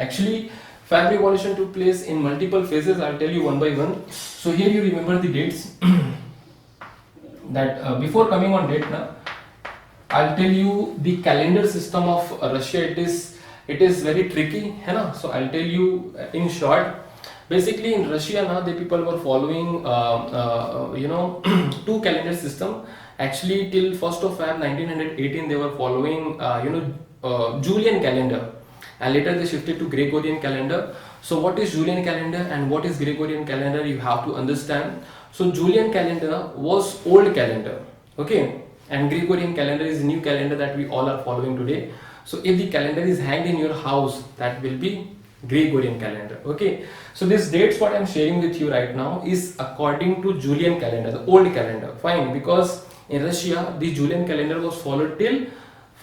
Actually, Feb revolution took place in multiple phases. I'll tell you one by one. So here you remember the dates. That before coming on date now, I'll tell you the calendar system of Russia. It is very tricky, है ना? So I'll tell you in short. Basically, in Russia now, the people were following two calendar system. Actually, till 1st of Feb 1918, they were following Julian calendar, and later they shifted to Gregorian calendar. So what is Julian calendar and what is Gregorian calendar, you have to understand. So Julian calendar was old calendar, okay, and Gregorian calendar is new calendar that we all are following today. So if the calendar is hanged in your house, that will be Gregorian calendar, okay. So this dates what I'm sharing with you right now is according to Julian calendar, the old calendar, fine, because in Russia the Julian calendar was followed till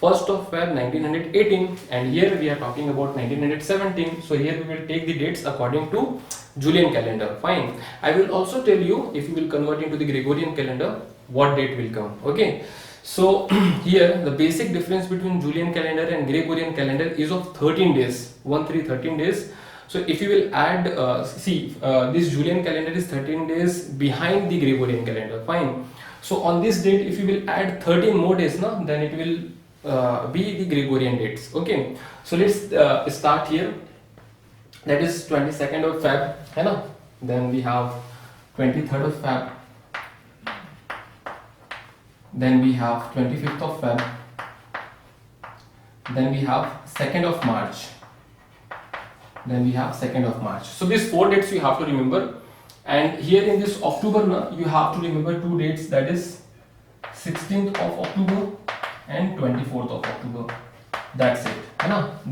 1st of Feb 1918, and here we are talking about 1917. So here we will take the dates according to Julian calendar, fine. I will also tell you, if you will convert into the Gregorian calendar, what date will come, okay. So here the basic difference between Julian calendar and Gregorian calendar is of 13 days, 13 days. So if you will add, this Julian calendar is 13 days behind the Gregorian calendar, fine. So on this date, if you will add 13 more days, no, then it will be the Gregorian dates, okay. So let's start here. That is 22nd of Feb, है ना? Then we have 23rd of Feb. Then we have 25th of Feb. Then we have 2nd of March. Then we have 2nd of March. So these 4 dates you have to remember. And here in this October, you have to remember 2 dates, that is 16th of October and 24th of October. That's it.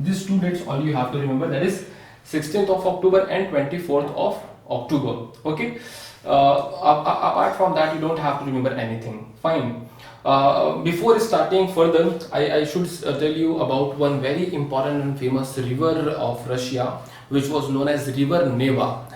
These 2 dates only you have to remember, that is 16th of October and 24th of October. Okay. Apart from that, you don't have to remember anything. Fine. Before starting further, I should tell you about one very important and famous river of Russia, which was known as River Neva.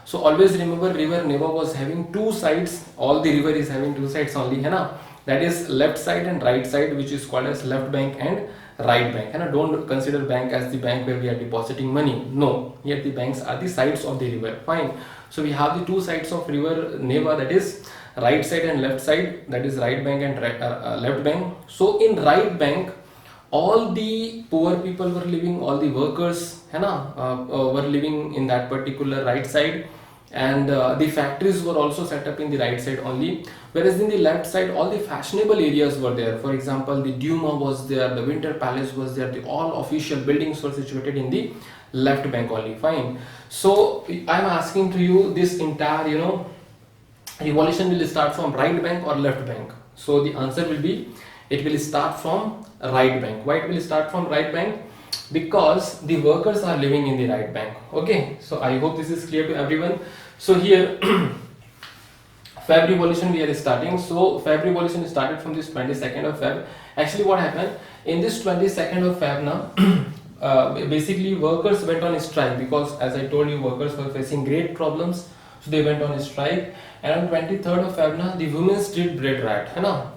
So always remember, River Neva was having 2 sides. All the river is having 2 sides only. That is left side and right side, which is called as left bank and right bank. Don't consider bank as the bank where we are depositing money. No, here the banks are the sides of the river. Fine. So we have the 2 sides of River Neva, that is right side and left side, that is right bank and left bank. So in right bank, all the poor people were living, all the workers were living in that particular right side, and the factories were also set up in the right side only. Whereas in the left side, all the fashionable areas were there. For example, the Duma was there, the Winter Palace was there, the all official buildings were situated in the left bank only. Fine. So I'm asking to you, this entire revolution will start from right bank or left bank? So the answer will be, it will start from right bank. Why it will start from right bank? Because the workers are living in the right bank. Okay, so I hope this is clear to everyone. So here Feb revolution we are starting. So Feb revolution started from this 22nd of Feb. Actually what happened in this 22nd of Feb now, basically workers went on a strike, because as I told you, workers were facing great problems. So they went on a strike, and on 23rd of Feb the women street bread riot,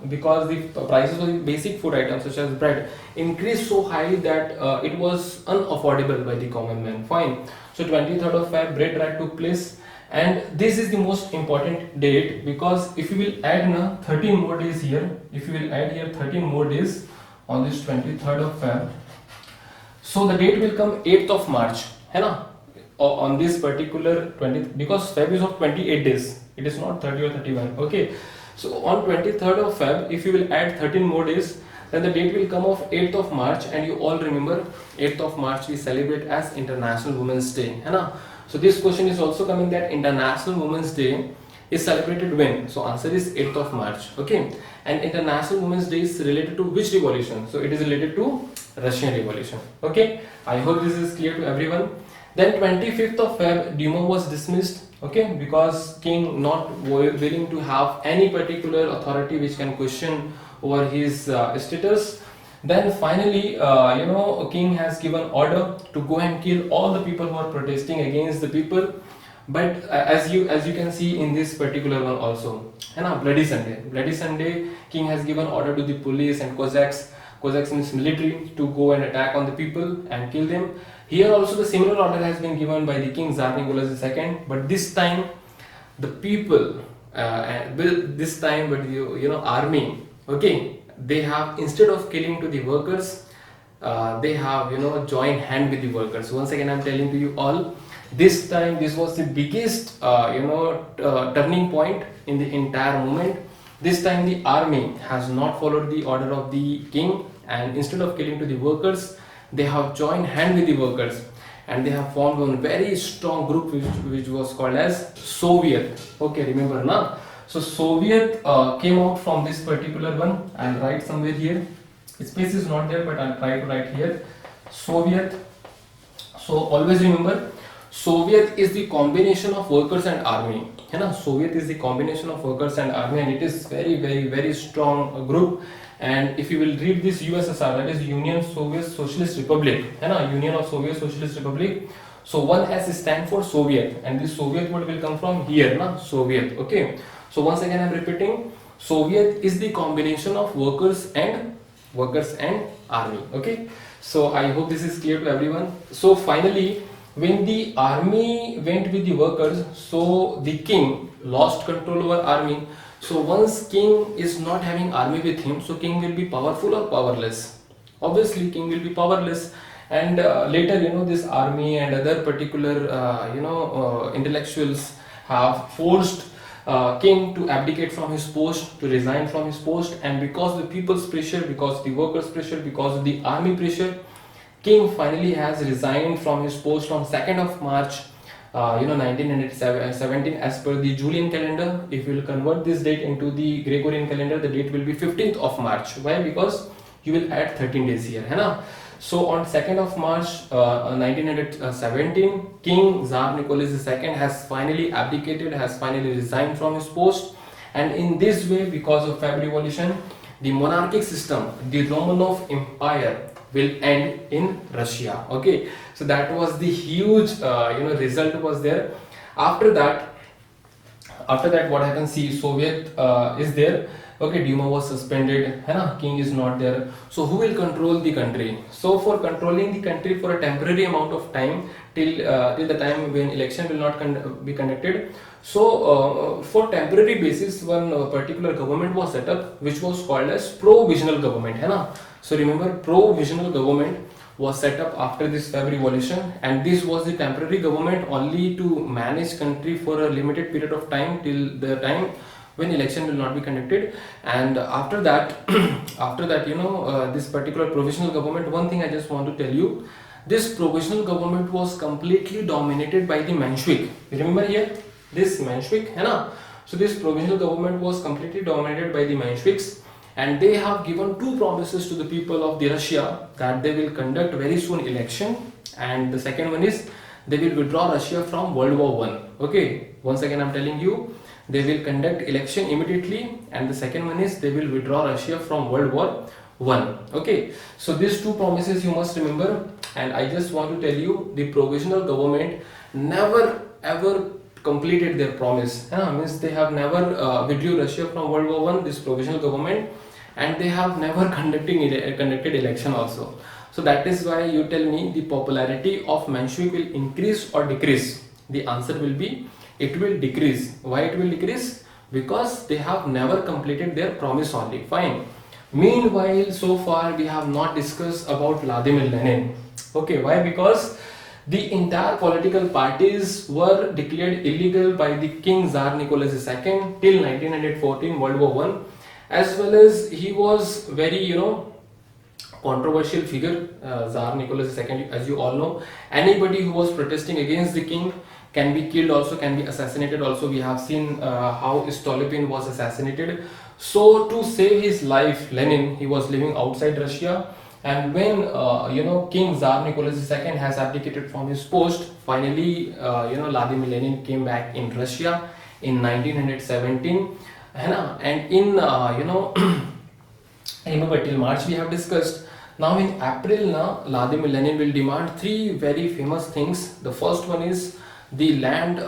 because the prices of the basic food items such as bread increased so highly that it was unaffordable by the common man. Fine. So 23rd of Feb bread riot took place, and this is the most important date, because if you will add 13 more days here, if you will add here 13 more days on this 23rd of Feb, so the date will come 8th of March, on this particular 20, because Feb is of 28 days, it is not 30 or 31. Okay, so on 23rd of Feb, if you will add 13 more days, then the date will come of 8th of March, and you all remember 8th of March we celebrate as International Women's Day. So this question is also coming, that International Women's Day is celebrated when? So answer is 8th of March. Okay, and International Women's Day is related to which revolution? So it is related to Russian Revolution. Okay, I hope this is clear to everyone. Then 25th of Feb, Duma was dismissed, okay, because king not willing to have any particular authority which can question over his status. Then finally, king has given order to go and kill all the people who are protesting against the people. But as you can see in this particular one also, Bloody Sunday, king has given order to the police and Cossacks means military, to go and attack on the people and kill them. Here also the similar order has been given by the King Tsar Nicholas II, but this time the people, this time, but army, okay, they have, instead of killing to the workers, they have joined hand with the workers. Once again I'm telling to you all, this time this was the biggest turning point in the entire movement. This time the army has not followed the order of the king, and instead of killing to the workers, they have joined hand with the workers, and they have formed one very strong group which was called as Soviet. Okay, remember now. So Soviet came out from this particular one. I'll write somewhere here. Space is not there, but I'll try to write here. Soviet. So always remember, Soviet is the combination of workers and army. है ना? Soviet is the combination of workers and army, and it is very strong group. And if you will read this USSR, that is Union Soviet Socialist Republic, है ना? Union of Soviet Socialist Republic. So one S stand for Soviet, and this Soviet word will come from here, na? Soviet. Okay. So once again I'm repeating, Soviet is the combination of workers and army. Okay. So I hope this is clear to everyone. So finally, when the army went with the workers, so the king lost control over army. So once king is not having army with him, so king will be powerful or powerless? Obviously king will be powerless. And later this army and other particular intellectuals have forced king to abdicate from his post, to resign from his post. And because the people's pressure, because the workers pressure, because of the army pressure, king finally has resigned from his post on 2nd of March 1917 as per the Julian calendar. If you will convert this date into the Gregorian calendar, the date will be 15th of March. Why? Because you will add 13 days here, है ना? So on 2nd of March 1917, King Tsar Nicholas II has finally abdicated, has finally resigned from his post. And in this way, because of Feb Revolution, the monarchic system, the Romanov Empire, will end in Russia. Okay, so that was the huge result was there. After that what happens? See, Soviet is there. Okay, Duma was suspended, hai na? King is not there. So who will control the country? So for controlling the country for a temporary amount of time, till the time when election will not be conducted, so for temporary basis, one particular government was set up, which was called as provisional government, hai na? So remember, provisional government was set up after this Feb Revolution, and this was the temporary government only to manage country for a limited period of time, till the time when election will not be conducted. And after that this particular provisional government, one thing I just want to tell you, this provisional government was completely dominated by the Menshevik. Remember here, this Menshevik, hai na? So this provisional government was completely dominated by the Mensheviks, and they have given two promises to the people of the Russia, that they will conduct very soon election, and the second one is they will withdraw Russia from World War I. Okay, once again I'm telling you, they will conduct election immediately, and the second one is they will withdraw Russia from World War I. Okay, so these two promises you must remember. And I just want to tell you, the provisional government never ever completed their promise. Means they have never withdrew Russia from World War I, this provisional government, and they have never conducted election also. So that is why you tell me the popularity of Menshevik will increase or decrease. The answer will be, it will decrease. Why it will decrease? Because they have never completed their promise only. Fine. Meanwhile, so far we have not discussed about Vladimir Lenin. Okay, why? Because the entire political parties were declared illegal by the King Tsar Nicholas II till 1914 World War I, as well as he was very controversial figure, Tsar Nicholas II, as you all know. Anybody who was protesting against the king can be killed also, can be assassinated also. We have seen how Stolypin was assassinated. So to save his life, Lenin, he was living outside Russia, and when King Tsar Nicholas II has abdicated from his post, finally Vladimir Lenin came back in Russia in 1917, and in remember till March we have discussed. Now in April, Vladimir Lenin will demand three very famous things. The first one is the land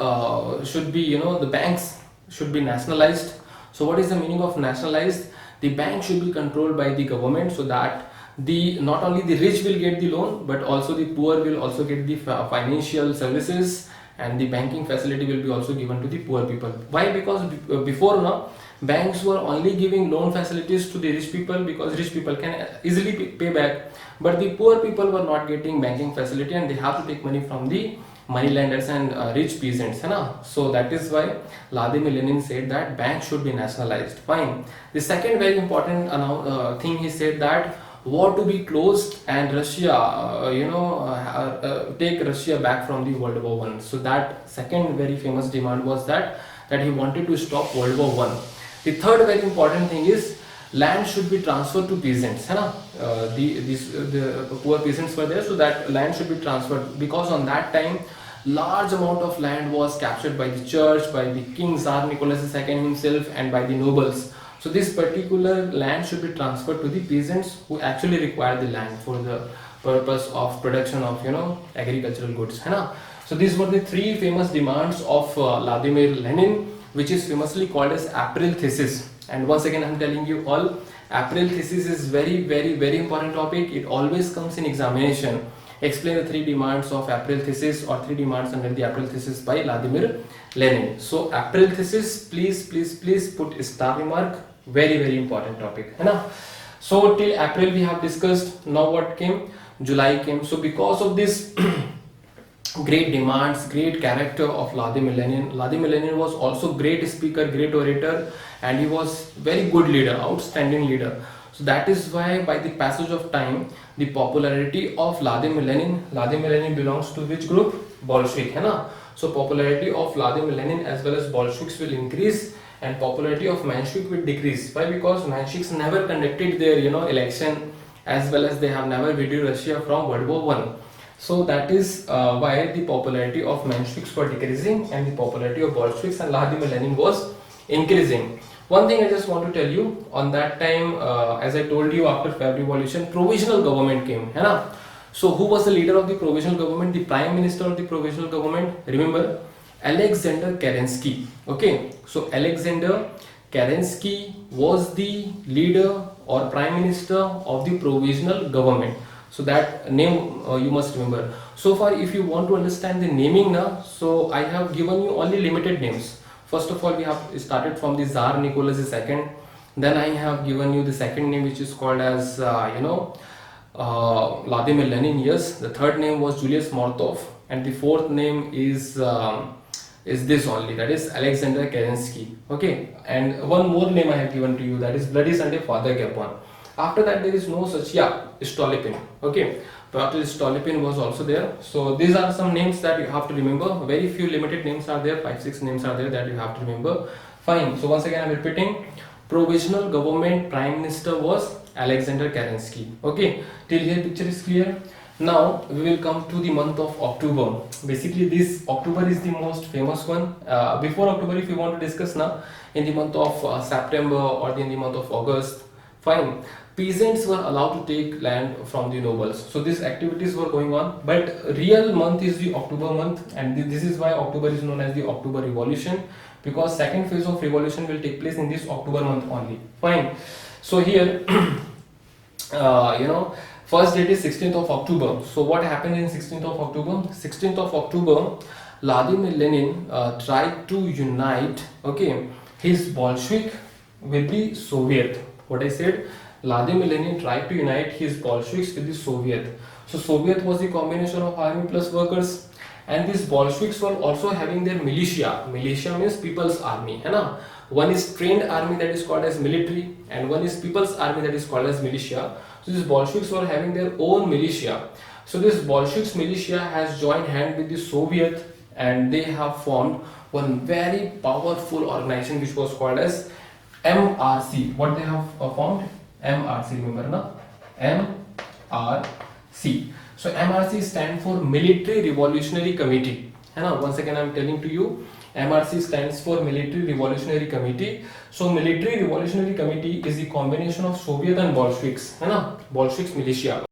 should be, the banks should be nationalized. So what is the meaning of nationalized? The bank should be controlled by the government, so that the not only the rich will get the loan, but also the poor will also get the financial services, and the banking facility will be also given to the poor people. Why? Because before now, banks were only giving loan facilities to the rich people because rich people can easily pay back, but the poor people were not getting banking facility and they have to take money from the money lenders and rich peasants, है ना? So that is why Vladimir Lenin said that banks should be nationalized. Fine. The second very important thing he said that war to be closed and Russia, take Russia back from the World War One. So that second very famous demand was that he wanted to stop World War One. The third very important thing is land should be transferred to peasants, है ना? The poor peasants were there, so that land should be transferred, because on that time large amount of land was captured by the church, by the king Tsar Nicholas II himself, and by the nobles. So this particular land should be transferred to the peasants who actually require the land for the purpose of production of agricultural goods, है ना? So these were the three famous demands of Vladimir Lenin, which is famously called as April thesis. And once again I'm telling you all, April thesis is very very very important topic. It always comes in examination. Explain the three demands of April thesis, or three demands under the April thesis by Vladimir Lenin. So April thesis, please put a star remark. Very very important topic, है ना? So till April we have discussed. Now what came? July came. So because of this great demands, great character of Vladimir Lenin was also great speaker, great orator, and he was very good leader, outstanding leader. So that is why by the passage of time, the popularity of Vladimir Lenin belongs to which group? Bolshevik, है ना? So popularity of Vladimir Lenin as well as Bolsheviks will increase, and popularity of Menshevik will decrease. Why? Because Mensheviks never conducted their election, as well as they have never withdrew Russia from World War One. So that is why the popularity of Mensheviks were decreasing and the popularity of Bolsheviks and Vladimir Lenin was increasing. One thing I just want to tell you, on that time, as I told you, after Feb Revolution, provisional government came, है ना? So who was the leader of the provisional government? The prime minister of the provisional government, remember, Alexander Kerensky. Okay, so Alexander Kerensky was the leader or prime minister of the provisional government. So that name you must remember. So far, if you want to understand the naming now, so I have given you only limited names. First of all, we have started from the Tsar Nicholas II. Then I have given you the second name, which is called as Vladimir Lenin. Yes, the third name was Julius Martov, and the fourth name is this only, that is Alexander Kerensky. Okay, and one more name I have given to you, that is Bloody Sunday Father Gapon. After that there is no such, Stolypin. Okay, Pyotr Stolypin was also there. So these are some names that you have to remember. Very few limited names are there, 5-6 names are there that you have to remember. Fine. So once again I'm repeating, provisional government prime minister was Alexander Kerensky. Okay, till here picture is clear. Now we will come to the month of October. Basically this October is the most famous one. Before October, if you want to discuss now, in the month of September or in the month of August, fine, peasants were allowed to take land from the nobles. So these activities were going on, but real month is the October month, and this is why October is known as the October Revolution, because second phase of revolution will take place in this October month only. Fine. So here first date is 16th of October. So what happened in 16th of October? 16th of October, Vladimir Lenin tried to unite, his Bolshevik with the Soviet. What I said, Vladimir Lenin tried to unite his Bolsheviks with the Soviet. So Soviet was the combination of army plus workers, and these Bolsheviks were also having their militia. Militia means people's army, है ना? One is trained army that is called as military, and one is people's army that is called as militia. So these Bolsheviks were having their own militia. So this Bolsheviks militia has joined hand with the Soviet, and they have formed one very powerful organization which was called as MRC. What they have formed? MRC, remember na? MRC. So MRC stands for Military Revolutionary Committee. Once again I am telling to you, MRC stands for Military Revolutionary Committee. So Military Revolutionary Committee is the combination of Soviet and Bolsheviks, Bolsheviks militia.